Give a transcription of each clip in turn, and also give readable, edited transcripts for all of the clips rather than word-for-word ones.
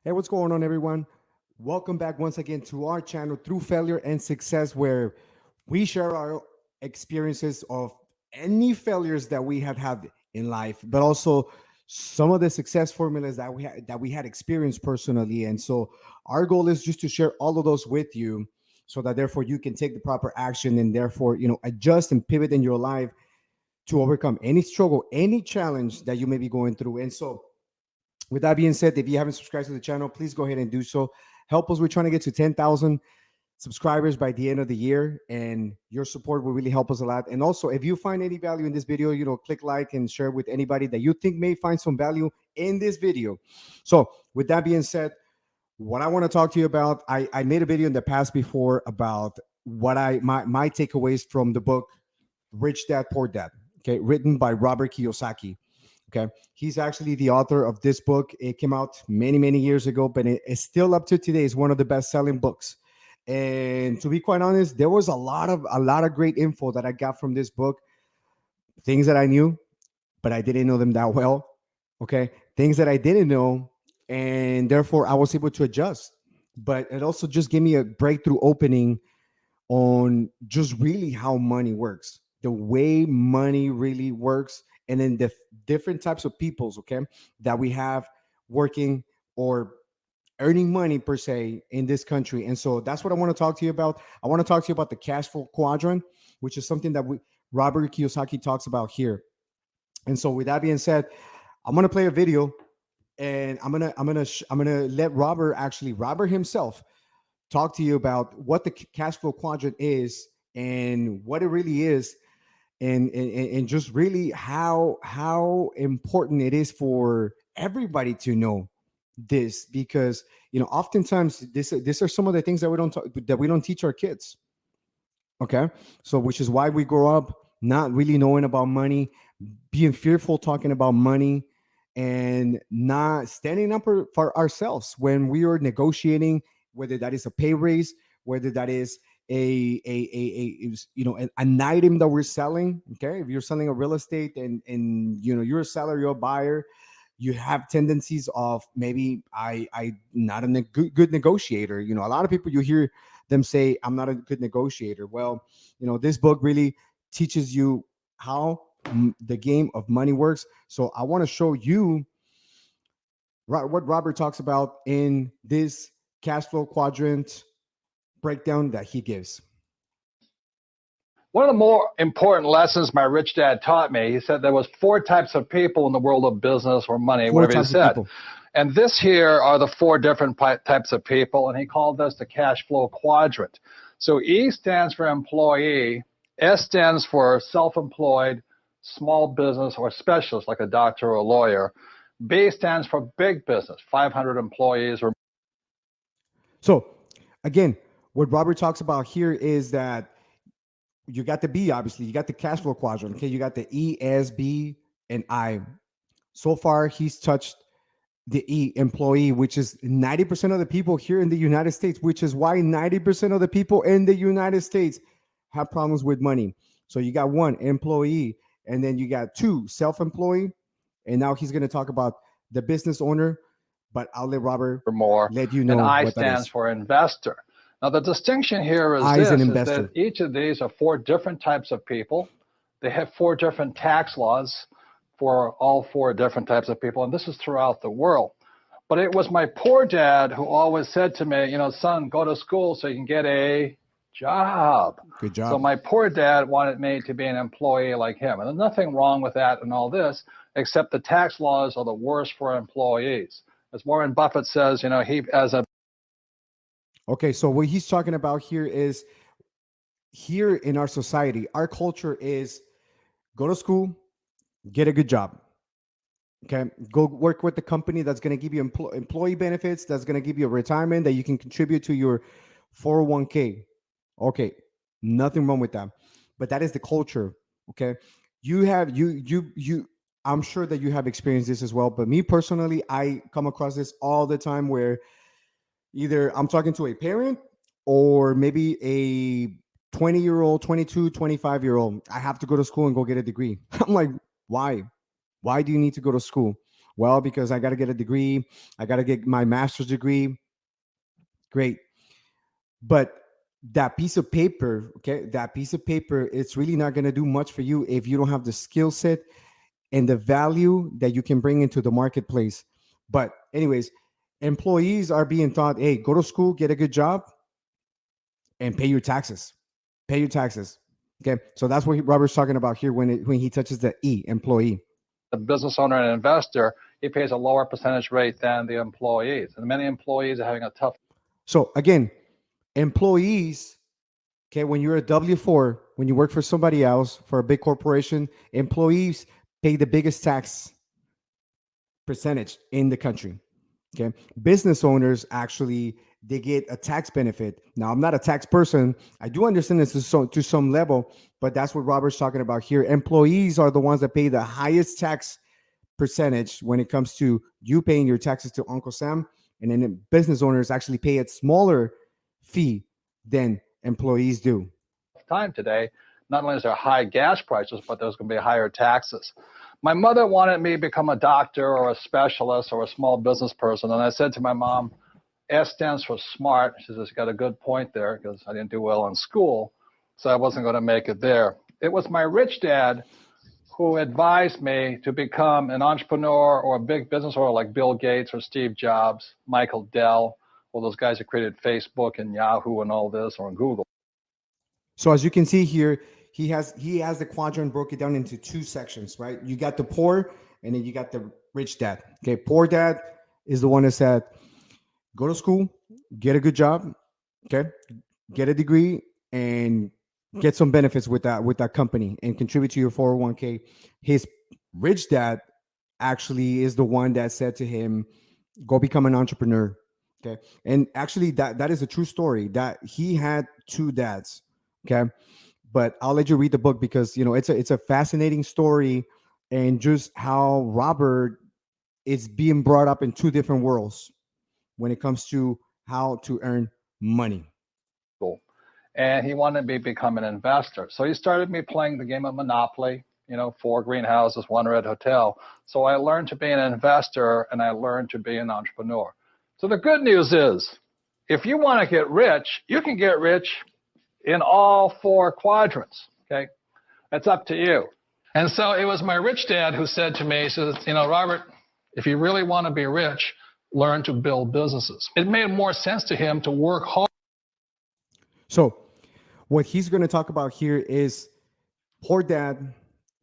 Hey, what's going on, everyone? Welcome back once again to our channel, Through Failure and Success, where we share our experiences of any failures that we have had in life, but also some of the success formulas that we had experienced personally. And so, our goal is just to share all of those with you, so that therefore you can take the proper action and therefore adjust and pivot in your life to overcome any struggle, any challenge that you may be going through. And so, with that being said, if you haven't subscribed to the channel, please go ahead and do so. Help us. We're trying to get to 10,000 subscribers by the end of the year, and your support will really help us a lot. And also, if you find any value in this video, click like and share with anybody that you think may find some value in this video. So, with that being said, what I want to talk to you about, I made a video in the past before about what my takeaways from the book Rich Dad Poor Dad, okay, written by Robert Kiyosaki. Okay. He's actually the author of this book. It came out many, many years ago, but it's still up to today. It's one of the best selling books. And to be quite honest, there was a lot of great info that I got from this book. Things that I knew, but I didn't know them that well. Okay. Things that I didn't know, and therefore I was able to adjust. But it also just gave me a breakthrough opening on just really how money works, the way money really works, and then the different types of peoples, okay, that we have working or earning money per se in this country. And so that's what I want to talk to you about. I want to talk to you about the cash flow quadrant, which is something that Robert Kiyosaki talks about here. And so with that being said, I'm gonna play a video, and I'm gonna let Robert himself talk to you about what the cash flow quadrant is and what it really is, and just really how important it is for everybody to know this, because oftentimes these are some of the things that we don't teach our kids. Okay. So which is why we grow up not really knowing about money, being fearful talking about money, and not standing up for ourselves when we are negotiating, whether that is a pay raise, whether that is an item that we're selling. Okay. If you're selling a real estate, and you're a seller, you're a buyer, you have tendencies of, maybe I not a good negotiator. A lot of people, you hear them say, I'm not a good negotiator. Well, this book really teaches you how the game of money works. So I want to show you what Robert talks about in this cash flow quadrant breakdown that he gives. One of the more important lessons my rich dad taught me, he said there was four types of people in the world of business or money, Four whatever he types of said. people. And this here are the four different types of people, and he called this the cash flow quadrant. So E stands for employee, S stands for self-employed, small business or specialist like a doctor or a lawyer. B stands for big business, 500 employees or. So again, what Robert talks about here is that you got the B, obviously, you got the cash flow quadrant. Okay, you got the E, S, B, and I. So far, he's touched the E, employee, which is 90% of the people here in the United States, which is why 90% of the people in the United States have problems with money. So you got one, employee, and then you got two, self-employed, and now he's going to talk about the business owner, but I'll let Robert more, let you and know I what that stands is. for investor. Now, the distinction here is I is an this, is that investor. each of these are four different types of people. They have four different tax laws for all four different types of people, and this is throughout the world. But it was my poor dad who always said to me, son, go to school so you can get a job. Good So job. my poor dad wanted me to be an employee like him. And there's nothing wrong with that and all this, except the tax laws are the worst for employees. As Warren Buffett says, he as a. Okay, so what he's talking about here is, here in our society, our culture is go to school, get a good job. Okay, go work with the company that's going to give you employee benefits, that's going to give you a retirement that you can contribute to your 401k. Okay, nothing wrong with that, but that is the culture. Okay, you have you. I'm sure that you have experienced this as well, but me personally, I come across this all the time, where either I'm talking to a parent or maybe a 20-year-old, 22, 25-year-old. I have to go to school and go get a degree. I'm like, why? Why do you need to go to school? Well, because I got to get a degree, I got to get my master's degree. Great. But that piece of paper, okay, that piece of paper, it's really not going to do much for you if you don't have the skill set and the value that you can bring into the marketplace. But, anyways, employees are being taught, hey, go to school, get a good job, and pay your taxes. Pay your taxes. Okay, so that's what Robert's talking about here when he touches the E, employee. The business owner and investor, he pays a lower percentage rate than the employees. And many employees are having a tough. So again, employees, okay, when you're a W-4, when you work for somebody else, for a big corporation, employees pay the biggest tax percentage in the country. Okay, business owners actually they get a tax benefit. Now, I'm not a tax person. I do understand this to some level, but that's what Robert's talking about here. Employees are the ones that pay the highest tax percentage when it comes to you paying your taxes to Uncle Sam, and then business owners actually pay a smaller fee than employees do. Time today, not only is there high gas prices, but there's going to be higher taxes. My mother wanted me to become a doctor or a specialist or a small business person. And I said to my mom, S stands for smart. She says, you got a good point there because I didn't do well in school. So I wasn't going to make it there. It was my rich dad who advised me to become an entrepreneur or a big business owner like Bill Gates or Steve Jobs, Michael Dell, all those guys who created Facebook and Yahoo and all this, or Google. So as you can see here, he has the quadrant broken down into two sections, right? You got the poor, and then you got the rich dad. Okay, poor dad is the one that said, go to school, get a good job, okay, get a degree, and get some benefits with that company and contribute to your 401k. His rich dad actually is the one that said to him, go become an entrepreneur. Okay, and actually that is a true story that he had two dads. Okay, but I'll let you read the book because it's a fascinating story, and just how Robert is being brought up in two different worlds when it comes to how to earn money. And he wanted me to become an investor. So he started me playing the game of Monopoly, 4 greenhouses, 1 red hotel. So I learned to be an investor and I learned to be an entrepreneur. So the good news is, if you want to get rich, you can get rich in all 4 quadrants, okay? That's up to you. And so it was my rich dad who said to me, he says, Robert, if you really want to be rich, learn to build businesses. It made more sense to him to work hard. So what he's going to talk about here is poor dad,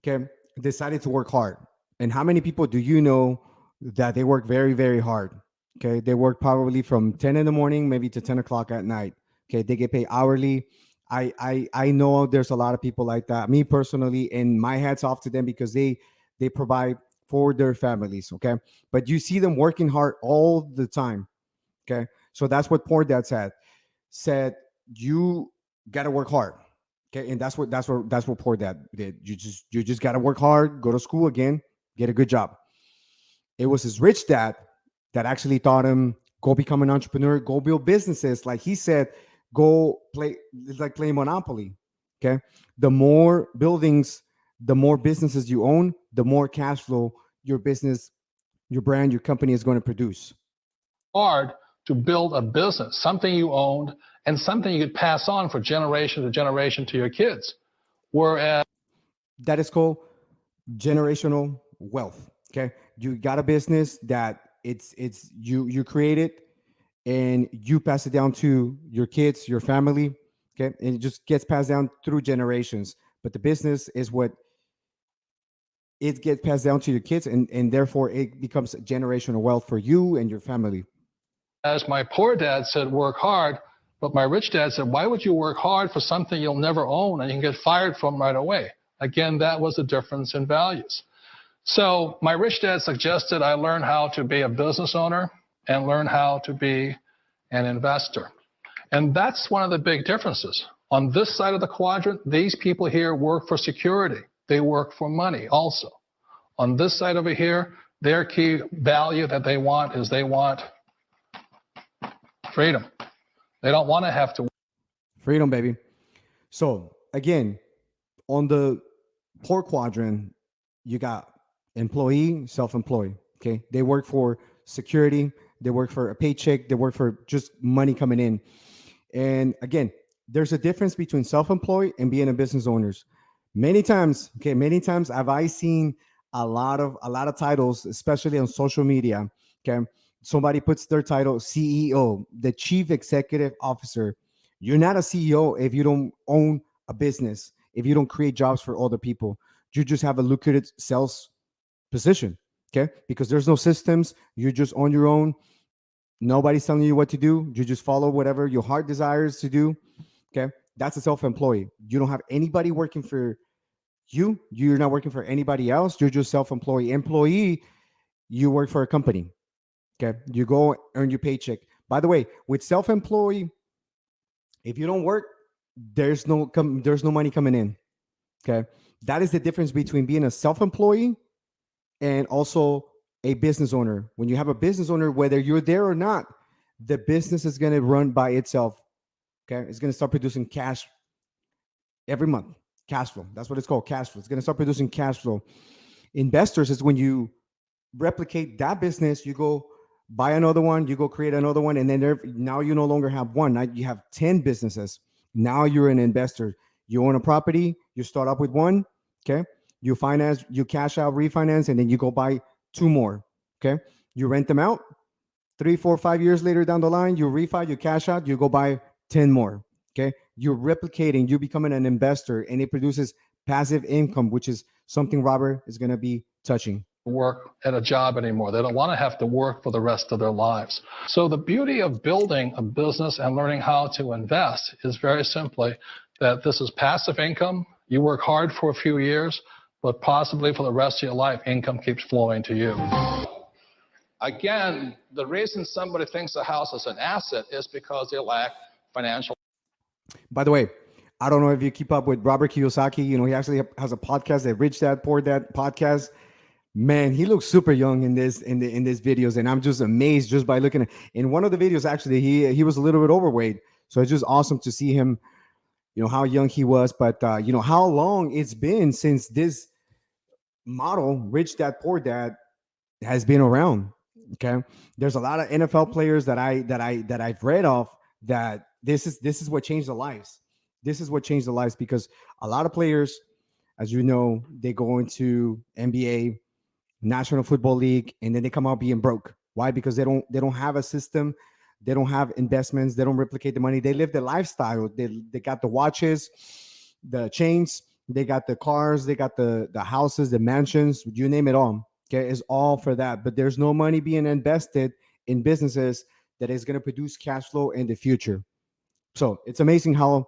okay, decided to work hard. And how many people do you know that they work very, very hard? Okay, they work probably from 10 in the morning, maybe to 10 o'clock at night. Okay, they get paid hourly. I know there's a lot of people like that. Me personally, and my hats off to them because they provide for their families. Okay, but you see them working hard all the time. Okay, so that's what poor dad said you got to work hard. Okay, and that's what poor dad did. You just got to work hard, go to school again, get a good job. It was his rich dad that actually taught him, go become an entrepreneur, go build businesses. Like he said, go play. It's like playing Monopoly. Okay, the more buildings, the more businesses you own, the more cash flow your business, your brand, your company is going to produce. Hard to build a business, something you owned and something you could pass on for generation to generation to your kids. Whereas that is called generational wealth. Okay, you got a business that it's you create it and you pass it down to your kids, your family. Okay, and it just gets passed down through generations. But the business is what it gets passed down to your kids, and therefore it becomes generational wealth for you and your family. as my poor dad said, work hard, but my rich dad said, why would you work hard for something you'll never own and you can get fired from right away? Again, that was the difference in values. So my rich dad suggested I learn how to be a business owner and learn how to be an investor. And that's one of the big differences. On this side of the quadrant, these people here work for security. They work for money also. On this side over here, their key value that they want is they want freedom. They don't want to have to. Freedom, baby. So again, on the poor quadrant, you got employee, self-employed. Okay, they work for security, they work for a paycheck, they work for just money coming in. And again, there's a difference between self-employed and being a business owners. Many times have I seen a lot of titles, especially on social media. Okay, somebody puts their title CEO, the Chief Executive Officer. You're not a CEO if you don't own a business, if you don't create jobs for other people. You just have a lucrative sales position. Okay, because there's no systems. You're just on your own. Nobody's telling you what to do. You just follow whatever your heart desires to do. Okay. That's a self-employed. You don't have anybody working for you. You're not working for anybody else. You're just self-employed. Employee, you work for a company. Okay. You go earn your paycheck. By the way, with self-employed, if you don't work, there's no money coming in. Okay. That is the difference between being a self-employee and also a business owner. When you have a business owner, whether you're there or not, the business is going to run by itself. Okay, it's going to start producing cash every month. Cash flow. That's what it's called. Cash flow. It's going to start producing cash flow. Investors is when you replicate that business. You go buy another one. You go create another one, and then now you no longer have one. Now you have 10 businesses. Now you're an investor. You own a property. You start up with one. Okay, you finance. You cash out, refinance, and then you go buy two more. Okay, you rent them out. 3, 4, 5 years later down the line, you refi, you cash out, you go buy 10 more. Okay. You're replicating, you're becoming an investor, and it produces passive income, which is something Robert is going to be touching. Work at a job anymore. They don't want to have to work for the rest of their lives. So the beauty of building a business and learning how to invest is very simply that this is passive income. You work hard for a few years, but possibly for the rest of your life, income keeps flowing to you. Again, the reason somebody thinks a house is an asset is because they lack financial. By the way, I don't know if you keep up with Robert Kiyosaki. You know, he actually has a podcast, that Rich Dad Poor Dad podcast. Man, he looks super young in this videos, and I'm just amazed just by looking at. In one of the videos, actually, he was a little bit overweight, so it's just awesome to see him. You know how young he was, but you know how long it's been since this model, Rich Dad Poor Dad, has been around. Okay, there's a lot of NFL players that I've read of that this is what changed their lives. This is what changed their lives because a lot of players, as you know, they go into NBA, National Football League, and then they come out being broke. Why? Because they don't have a system, they don't have investments, they don't replicate the money. They live the lifestyle. They got the watches, the chains, they got the cars, they got the houses, the mansions, you name it all. Okay, it's all for that. But there's no money being invested in businesses that is going to produce cash flow in the future. So it's amazing how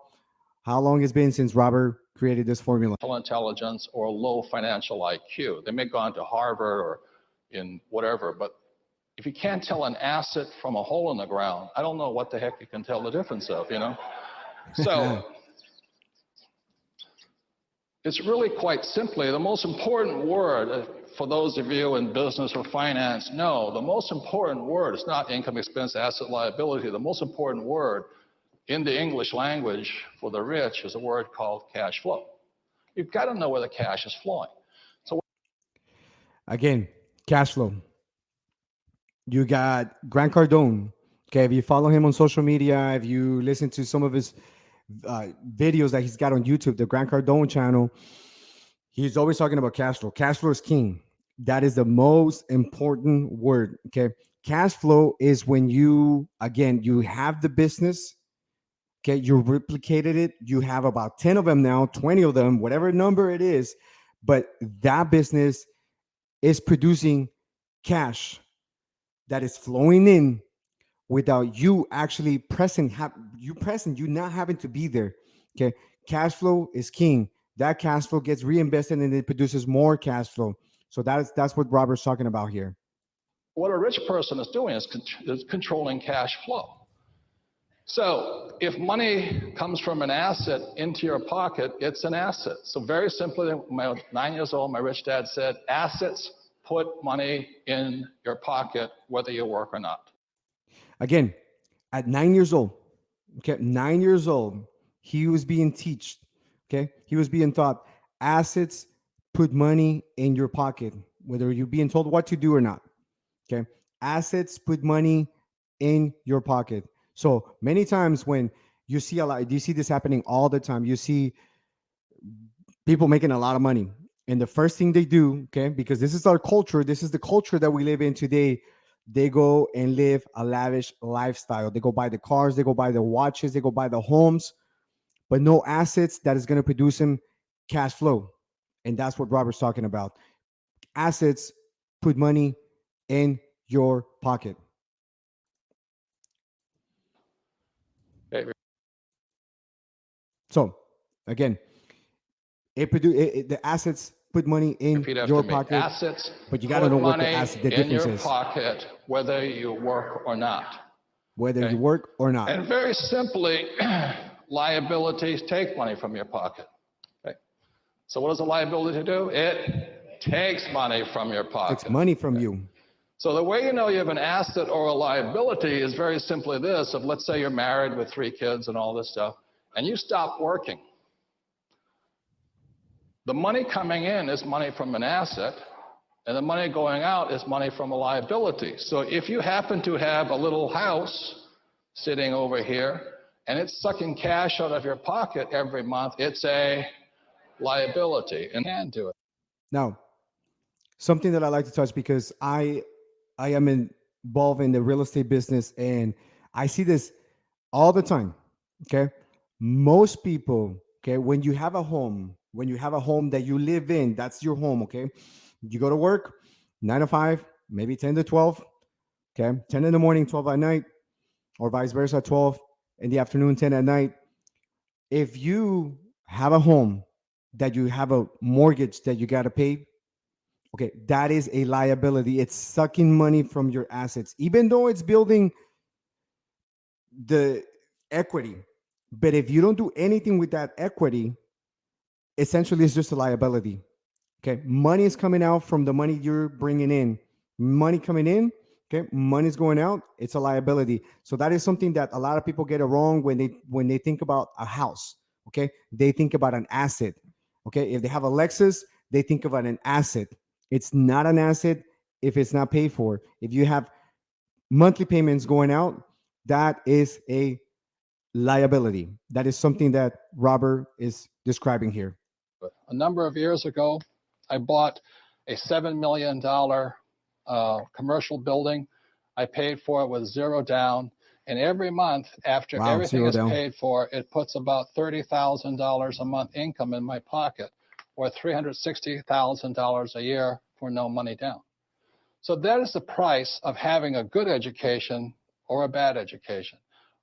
long it's been since Robert created this formula. Intelligence or low financial IQ. They may have gone to Harvard or in whatever, but if you can't tell an asset from a hole in the ground, I don't know what the heck you can tell the difference of, you know? So it's really quite simply the most important word for those of you in business or finance. No, the most important word is not income, expense, asset, liability. The most important word in the English language for the rich is a word called cash flow. You've got to know where the cash is flowing. So Again, cash flow. You got Grant Cardone. Okay, if you follow him on social media, if you listen to some of his videos that he's got on YouTube, the Grant Cardone channel, he's always talking about cash flow. Cash flow is king. That is the most important word. Okay, cash flow is when you have the business. Okay, you replicated it. You have about 10 of them now, 20 of them, whatever number it is, but that business is producing cash that is flowing in without you actually you not having to be there. Okay, cash flow is king. That cash flow gets reinvested and it produces more cash flow. So that's what Robert's talking about here. what a rich person is doing is controlling cash flow. So if money comes from an asset into your pocket, it's an asset. So very simply, when I was 9 years old, my rich dad said, assets put money in your pocket, whether you work or not. Again, at 9 years old, okay, 9 years old, he was being taught, okay, he was being taught assets put money in your pocket, whether you're being told what to do or not. Okay. Assets put money in your pocket. So many times when you see a lot, you see this happening all the time. You see people making a lot of money. And the first thing they do, okay, because this is our culture, this is the culture that we live in today, they go and live a lavish lifestyle. They go buy the cars, they go buy the watches, they go buy the homes, but no assets that is going to produce them cash flow. And that's what Robert's talking about. Assets put money in your pocket. Okay, So again, the assets put money in repeat after your me. pocket, Assets but you got to put know what the money asset, the in difference your is, pocket, whether you work or not. whether you Okay? work or not. And very simply, liabilities take money from your pocket. Okay? So what does a liability do? It takes money from your Takes pocket. money from Okay? you. So the way you know you have an asset or a liability is very simply this: if let's say you're married with 3 kids and all this stuff, and you stop working, the money coming in is money from an asset, and the money going out is money from a liability. So if you happen to have a little house sitting over here and it's sucking cash out of your pocket every month, it's a liability and can do it. Now, something that I like to touch because I am involved in the real estate business and I see this all the time. Okay. Most people, okay, when you have a home that you live in, that's your home. Okay. You go to work 9 to 5, maybe 10 to 12. Okay. 10 in the morning, 12 at night, or vice versa, 12 in the afternoon, 10 at night. If you have a home that you have a mortgage that you got to pay, okay, that is a liability. It's sucking money from your assets, even though it's building the equity. But if you don't do anything with that equity, essentially it's just a liability. Okay, money is coming out from the money you're bringing in. Money coming in, okay, money's going out. It's a liability. So that is something that a lot of people get it wrong when they think about a house. Okay, they think about an asset. Okay, if they have a Lexus, they think about an asset. It's not an asset if it's not paid for. If you have monthly payments going out, that is a liability. That is something that Robert is describing here. A number of years ago, I bought a $7 million commercial building. I paid for it with zero down. And every month, after Wow, everything zero is down. paid for, it puts about $30,000 a month income in my pocket, or $360,000 a year for no money down. So that is the price of having a good education or a bad education.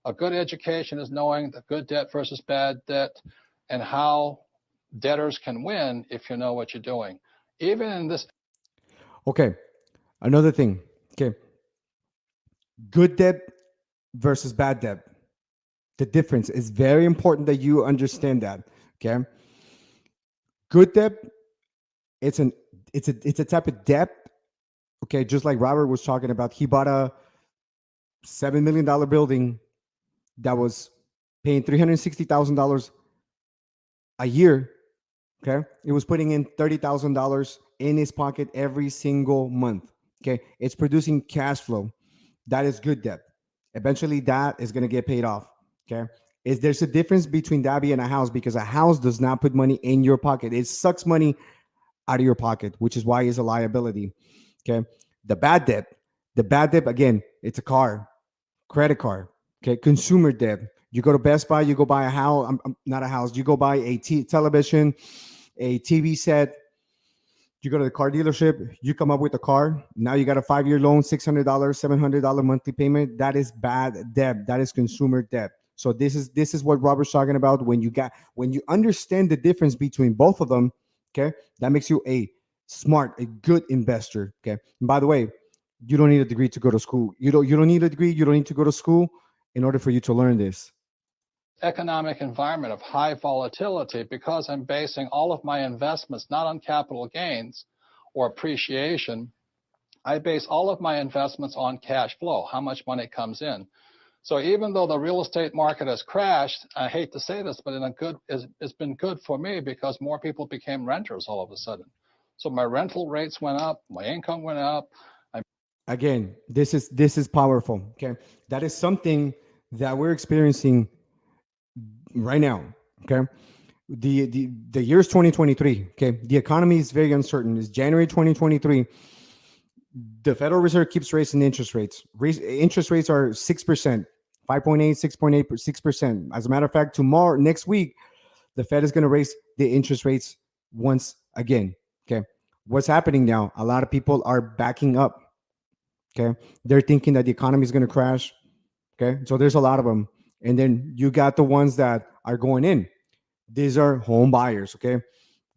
A good education is knowing the good debt versus bad debt and how debtors can win if you know what you're doing. Even in this. Okay, another thing. Okay, good debt versus bad debt. The difference is very important that you understand that. Okay, good debt. It's an it's a type of debt. Okay, just like Robert was talking about, he bought a $7 million building that was paying $360,000 a year. Okay, it was putting in $30,000 in his pocket every single month. Okay, it's producing cash flow. That is good debt. Eventually, that is going to get paid off. Okay, is there's a difference between that being a house because a house does not put money in your pocket. It sucks money out of your pocket, which is why it's a liability. Okay, the bad debt, the bad debt again, it's a car, credit card. Okay, consumer debt. You go to Best Buy, you go buy a house, not a house. You go buy a television, a TV set. You go to the car dealership, you come up with a car. Now you got a 5-year loan, $600, $700 monthly payment. That is bad debt. That is consumer debt. So this is what Robert's talking about. When you understand the difference between both of them, okay, that makes you a smart, a good investor. Okay. And by the way, you don't need a degree to go to school. You don't need a degree. You don't need to go to school in order for you to learn this. Economic environment of high volatility, because I'm basing all of my investments not on capital gains or appreciation, I base all of my investments on cash flow, how much money comes in. So even though the real estate market has crashed, I hate to say this, but it's been good for me because more people became renters all of a sudden. So my rental rates went up, my income went up. Again, this is powerful. Okay, that is something that we're experiencing right now. Okay, the year's 2023. Okay, the economy is very uncertain. It's January 2023. The Federal Reserve keeps raising interest rates. Interest rates are 6%, 5.8, 6.8, 6%. As a matter of fact, tomorrow, next week, the Fed is going to raise the interest rates once again. Okay, what's happening now? A lot of people are backing up. Okay, they're thinking that the economy is going to crash. Okay, so there's a lot of them, and then you got the ones that are going in. These are home buyers. Okay,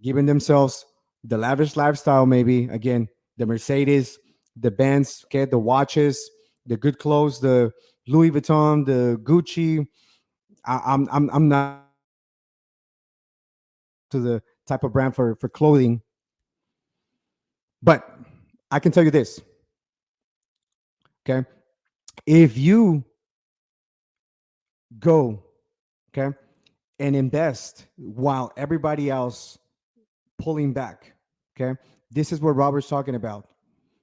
giving themselves the lavish lifestyle, maybe again, the Mercedes, the Benz, okay, the watches, the good clothes, the Louis Vuitton, the Gucci. I'm not to the type of brand for clothing, but I can tell you this, okay? If you go, okay, and invest while everybody else pulling back, okay, this is what Robert's talking about.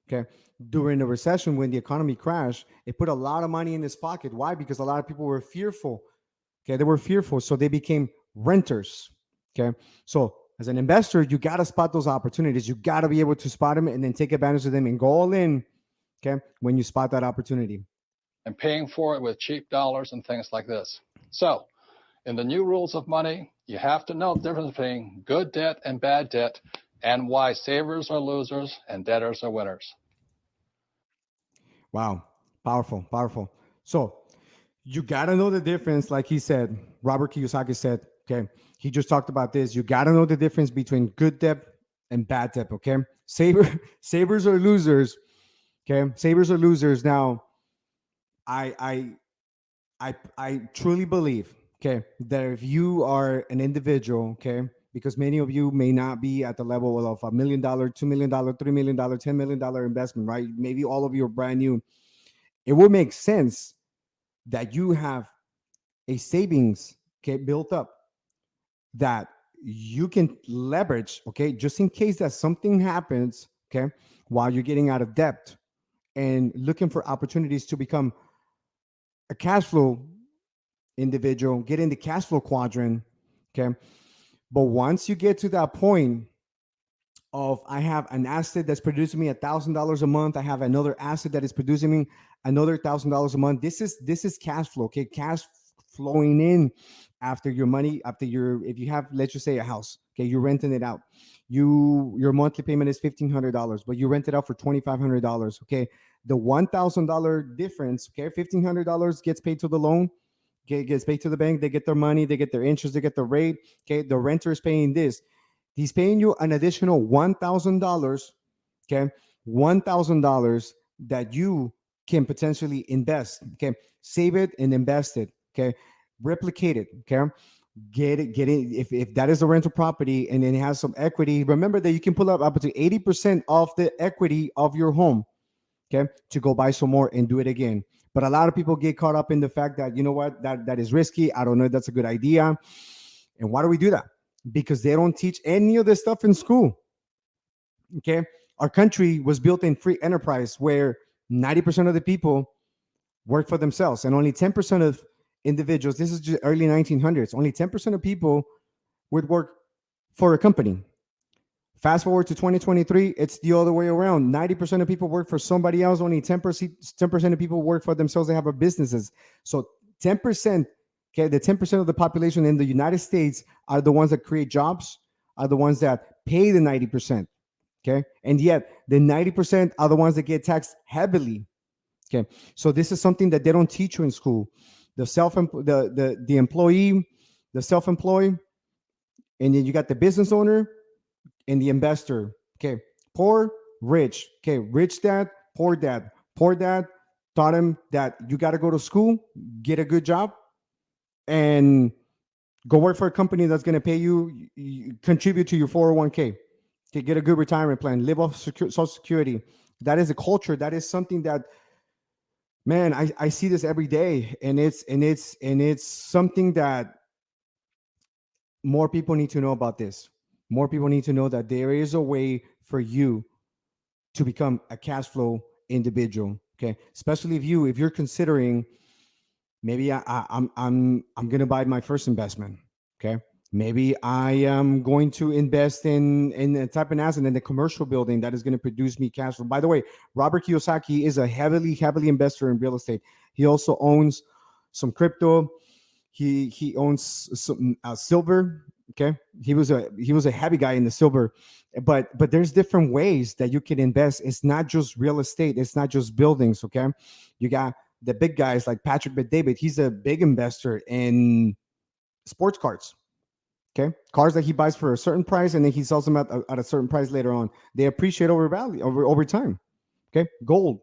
Okay. During the recession, when the economy crashed, it put a lot of money in his pocket. Why? Because a lot of people were fearful. Okay. They were fearful. So they became renters. Okay. So as an investor, you got to spot those opportunities. You got to be able to spot them and then take advantage of them and go all in. Okay. When you spot that opportunity. and paying for it with cheap dollars and things like this. So, in the new rules of money, you have to know the difference between good debt and bad debt and why savers are losers and debtors are winners. Wow. Powerful. Powerful. So you got to know the difference. Like he said, Robert Kiyosaki said, okay, he just talked about this. You got to know the difference between good debt and bad debt. Okay. Savers are losers. Okay. Savers are losers. Now, I, I, I truly believe, okay, that if you are an individual, okay, because many of you may not be at the level of $1 million, $2 million, $3 million, $10 million investment, right? Maybe all of you are brand new. It will make sense that you have a savings, okay, built up that you can leverage, okay, just in case that something happens, okay, while you're getting out of debt and looking for opportunities to become a cash flow individual, get in the cash flow quadrant, okay. But once you get to that point of I have an asset that's producing me $1,000 a month. I have another asset that is producing me another $1,000 a month. This is cash flow. Okay, cash flowing in after your money, after your if you have, let's just say, a house. Okay, you're renting it out. Your monthly payment is $1,500, but you rent it out for $2,500. Okay, the $1,000 difference. Okay, $1,500 gets paid to the loan. Gets paid to the bank. They get their money. They get their interest. They get the rate. Okay, the renter is paying this. He's paying you an additional $1,000, okay? $1,000 that you can potentially invest, okay? Save it and invest it, okay? Replicate it, okay? Get it. If that is a rental property and it has some equity, remember that you can pull up to 80% of the equity of your home, okay, to go buy some more and do it again. But a lot of people get caught up in the fact that, you know what, that is risky. I don't know if that's a good idea. And why do we do that? Because they don't teach any of this stuff in school. Okay. Our country was built in free enterprise where 90% of the people work for themselves and only 10% of individuals, this is just early 1900s, only 10% of people would work for a company. Fast forward to 2023, it's the other way around. 90% of people work for somebody else, only 10% of people work for themselves. They have a businesses. So 10%, okay, the 10% of the population in the United States are the ones that create jobs, are the ones that pay the 90%. Okay. And yet the 90% are the ones that get taxed heavily. Okay. So this is something that they don't teach you in school. The employee, the self-employed, and then you got the business owner and the investor. Okay, poor, rich. Okay, rich dad, poor dad. Poor dad taught him that you got to go to school, get a good job, and go work for a company that's going to pay you, contribute to your 401k, to get a good retirement plan, live off Social Security. That is a culture. That is something that, man, I see this every day, and it's something that more people need to know about this. More people need to know that there is a way for you to become a cash flow individual. Okay, especially if you're considering maybe I'm gonna buy my first investment. Okay, maybe I am going to invest in a type of asset in the commercial building that is going to produce me cash flow. By the way, Robert Kiyosaki is a heavily investor in real estate. He also owns some crypto. He owns some silver. Okay, he was a heavy guy in the silver, but there's different ways that you can invest. It's not just real estate. It's not just buildings. Okay, you got the big guys like Patrick Bet-David. He's a big investor in sports cars. Okay, cars that he buys for a certain price and then he sells them at a certain price later on. They appreciate over time. Okay, gold.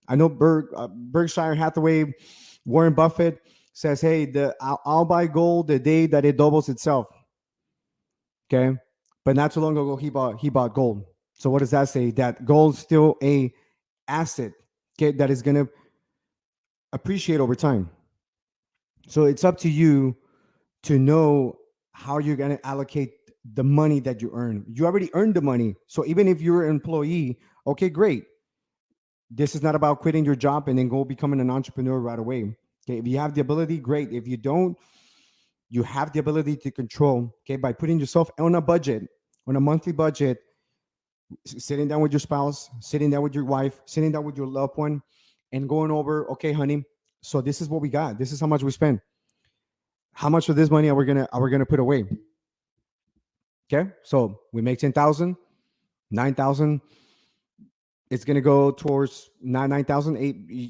I know Berkshire Hathaway, Warren Buffett says, "Hey, I'll buy gold the day that it doubles itself." Okay, but not too long ago he bought gold. So what does that say? That gold's still a asset. Okay, that is going to appreciate over time. So it's up to you to know how you're going to allocate the money that you earn. You already earned the money. So even if you're an employee, okay, great. This is not about quitting your job and then go becoming an entrepreneur right away. Okay, if you have the ability, great. If you don't, you have the ability to control, okay, by putting yourself on a budget, on a monthly budget, sitting down with your spouse, sitting down with your wife, sitting down with your loved one, and going over, okay, honey, so this is what we got. This is how much we spend. How much of this money are we gonna put away? Okay, so we make 10,000, 9,000. It's gonna go towards 9,000,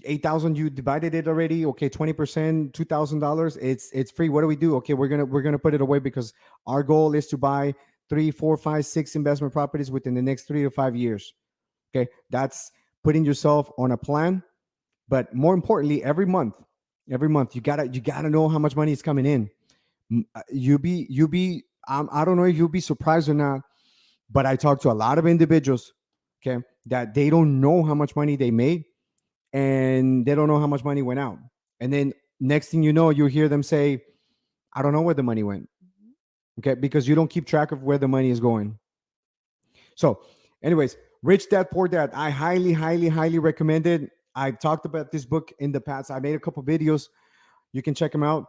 8,000. You divided it already. Okay, 20%, $2,000. It's free. What do we do? Okay, we're gonna put it away because our goal is to buy three, four, five, six investment properties within the next 3 to 5 years. Okay, that's putting yourself on a plan. But more importantly, every month you gotta know how much money is coming in. You be I don't know if you'll be surprised or not, but I talk to a lot of individuals, okay, that they don't know how much money they made and they don't know how much money went out. And then next thing you know, you hear them say, I don't know where the money went. Okay, because you don't keep track of where the money is going. So, anyways, Rich Dad Poor Dad, I highly recommend it. I've talked about this book in the past. I made a couple videos. You can check them out.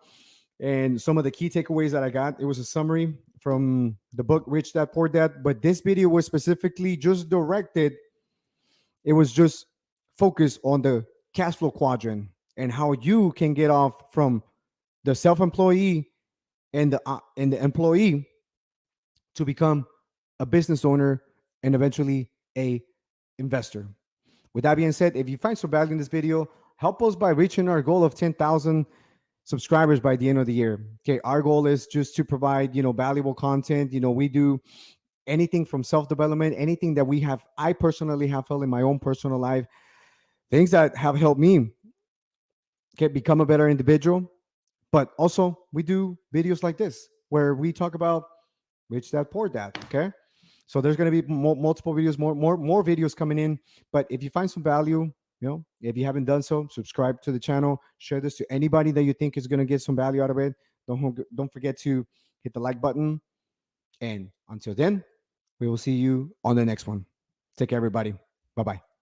And some of the key takeaways that I got, it was a summary from the book Rich Dad Poor Dad. But this video was specifically just directed, it was just focused on the cash flow quadrant and how you can get off from the self-employee and the employee to become a business owner and eventually a investor. With that being said, if you find some value in this video, help us by reaching our goal of 10,000 subscribers by the end of the year. Okay, our goal is just to provide, valuable content. We do anything from self-development, anything that I personally have felt in my own personal life, things that have helped me become a better individual. But also we do videos like this where we talk about Rich Dad Poor Dad. Okay, so there's going to be multiple videos, more videos coming in. But if you find some value, if you haven't done so, subscribe to the channel, share this to anybody that you think is going to get some value out of it. Don't forget to hit the like button. And until then, we will see you on the next one. Take care, everybody. Bye bye.